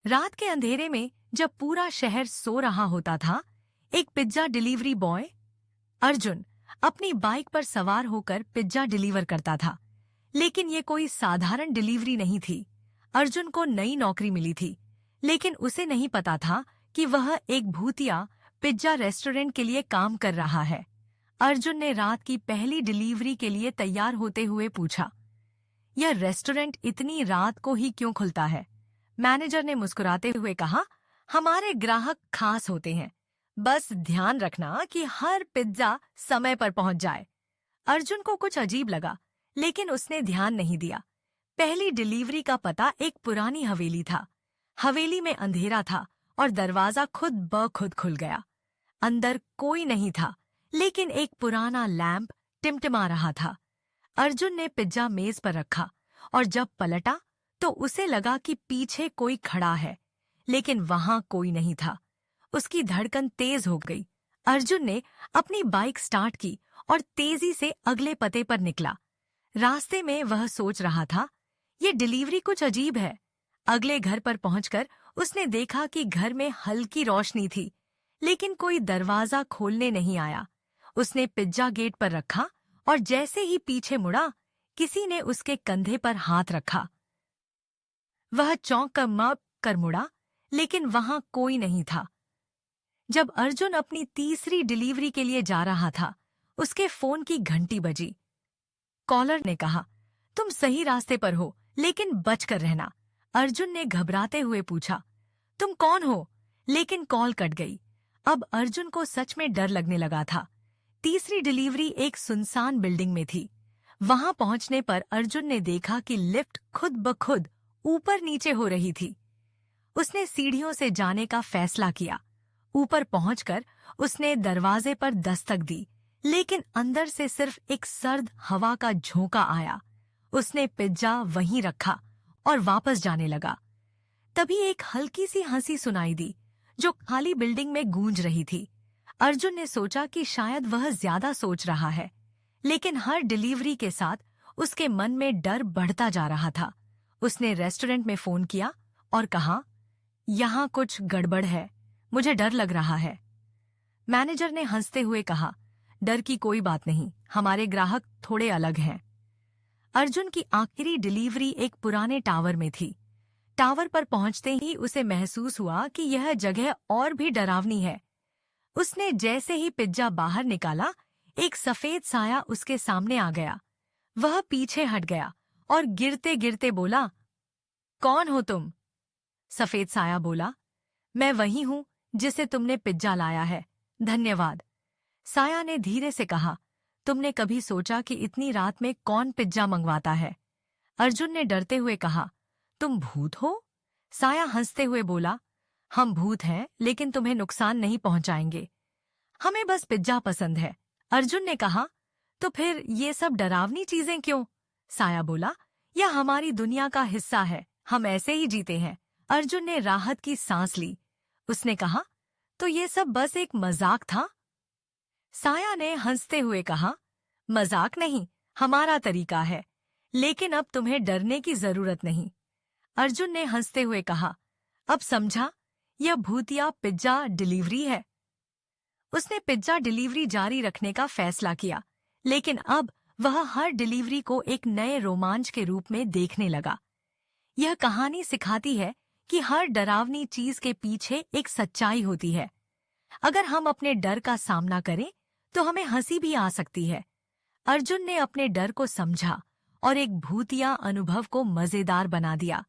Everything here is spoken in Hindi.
रात के अंधेरे में जब पूरा शहर सो रहा होता था, एक पिज्जा डिलीवरी बॉय अर्जुन अपनी बाइक पर सवार होकर पिज्जा डिलीवर करता था। लेकिन ये कोई साधारण डिलीवरी नहीं थी। अर्जुन को नई नौकरी मिली थी, लेकिन उसे नहीं पता था कि वह एक भूतिया पिज्जा रेस्टोरेंट के लिए काम कर रहा है। अर्जुन ने रात की पहली डिलीवरी के लिए तैयार होते हुए पूछा, यह रेस्टोरेंट इतनी रात को ही क्यों खुलता है? मैनेजर ने मुस्कुराते हुए कहा, हमारे ग्राहक खास होते हैं, बस ध्यान रखना कि हर पिज्जा समय पर पहुंच जाए। अर्जुन को कुछ अजीब लगा, लेकिन उसने ध्यान नहीं दिया। पहली डिलीवरी का पता एक पुरानी हवेली था। हवेली में अंधेरा था और दरवाजा खुद ब खुद खुल गया। अंदर कोई नहीं था, लेकिन एक पुराना लैंप टिमटिमा रहा था। अर्जुन ने पिज्जा मेज पर रखा और जब पलटा तो उसे लगा कि पीछे कोई खड़ा है, लेकिन वहां कोई नहीं था। उसकी धड़कन तेज हो गई। अर्जुन ने अपनी बाइक स्टार्ट की और तेजी से अगले पते पर निकला। रास्ते में वह सोच रहा था, ये डिलीवरी कुछ अजीब है। अगले घर पर पहुंचकर उसने देखा कि घर में हल्की रोशनी थी, लेकिन कोई दरवाजा खोलने नहीं आया। उसने पिज्जा गेट पर रखा और जैसे ही पीछे मुड़ा, किसी ने उसके कंधे पर हाथ रखा। वह चौंक कर मुड़ा, लेकिन वहां कोई नहीं था। जब अर्जुन अपनी तीसरी डिलीवरी के लिए जा रहा था, उसके फोन की घंटी बजी। कॉलर ने कहा, तुम सही रास्ते पर हो, लेकिन बचकर रहना। अर्जुन ने घबराते हुए पूछा, तुम कौन हो? लेकिन कॉल कट गई। अब अर्जुन को सच में डर लगने लगा था। तीसरी डिलीवरी एक सुनसान बिल्डिंग में थी। वहां पहुंचने पर अर्जुन ने देखा कि लिफ्ट खुद ब खुद ऊपर नीचे हो रही थी। उसने सीढ़ियों से जाने का फैसला किया। ऊपर पहुंचकर उसने दरवाजे पर दस्तक दी, लेकिन अंदर से सिर्फ एक सर्द हवा का झोंका आया। उसने पिज्जा वहीं रखा और वापस जाने लगा। तभी एक हल्की सी हंसी सुनाई दी, जो खाली बिल्डिंग में गूंज रही थी। अर्जुन ने सोचा कि शायद वह ज्यादा सोच रहा है, लेकिन हर डिलीवरी के साथ उसके मन में डर बढ़ता जा रहा था। उसने रेस्टोरेंट में फोन किया और कहा, यहाँ कुछ गड़बड़ है, मुझे डर लग रहा है। मैनेजर ने हंसते हुए कहा, डर की कोई बात नहीं, हमारे ग्राहक थोड़े अलग हैं। अर्जुन की आखिरी डिलीवरी एक पुराने टावर में थी। टावर पर पहुंचते ही उसे महसूस हुआ कि यह जगह और भी डरावनी है। उसने जैसे ही पिज्जा बाहर निकाला, एक सफेद साया उसके सामने आ गया। वह पीछे हट गया और गिरते गिरते बोला, कौन हो तुम? सफेद साया बोला, मैं वही हूं जिसे तुमने पिज्जा लाया है, धन्यवाद। साया ने धीरे से कहा, तुमने कभी सोचा कि इतनी रात में कौन पिज्जा मंगवाता है? अर्जुन ने डरते हुए कहा, तुम भूत हो? साया हंसते हुए बोला, हम भूत हैं, लेकिन तुम्हें नुकसान नहीं पहुंचाएंगे। हमें बस पिज्जा पसंद है। अर्जुन ने कहा, तो फिर ये सब डरावनी चीजें क्यों? साया बोला, यह हमारी दुनिया का हिस्सा है, हम ऐसे ही जीते हैं। अर्जुन ने राहत की सांस ली। उसने कहा, तो ये सब बस एक मजाक था? साया ने हंसते हुए कहा, मजाक नहीं, हमारा तरीका है, लेकिन अब तुम्हें डरने की जरूरत नहीं। अर्जुन ने हंसते हुए कहा, अब समझा, यह भूतिया पिज्जा डिलीवरी है। उसने पिज्जा डिलीवरी जारी रखने का फैसला किया, लेकिन अब वह हर डिलीवरी को एक नए रोमांच के रूप में देखने लगा। यह कहानी सिखाती है कि हर डरावनी चीज के पीछे एक सच्चाई होती है। अगर हम अपने डर का सामना करें, तो हमें हंसी भी आ सकती है। अर्जुन ने अपने डर को समझा और एक भूतिया अनुभव को मजेदार बना दिया।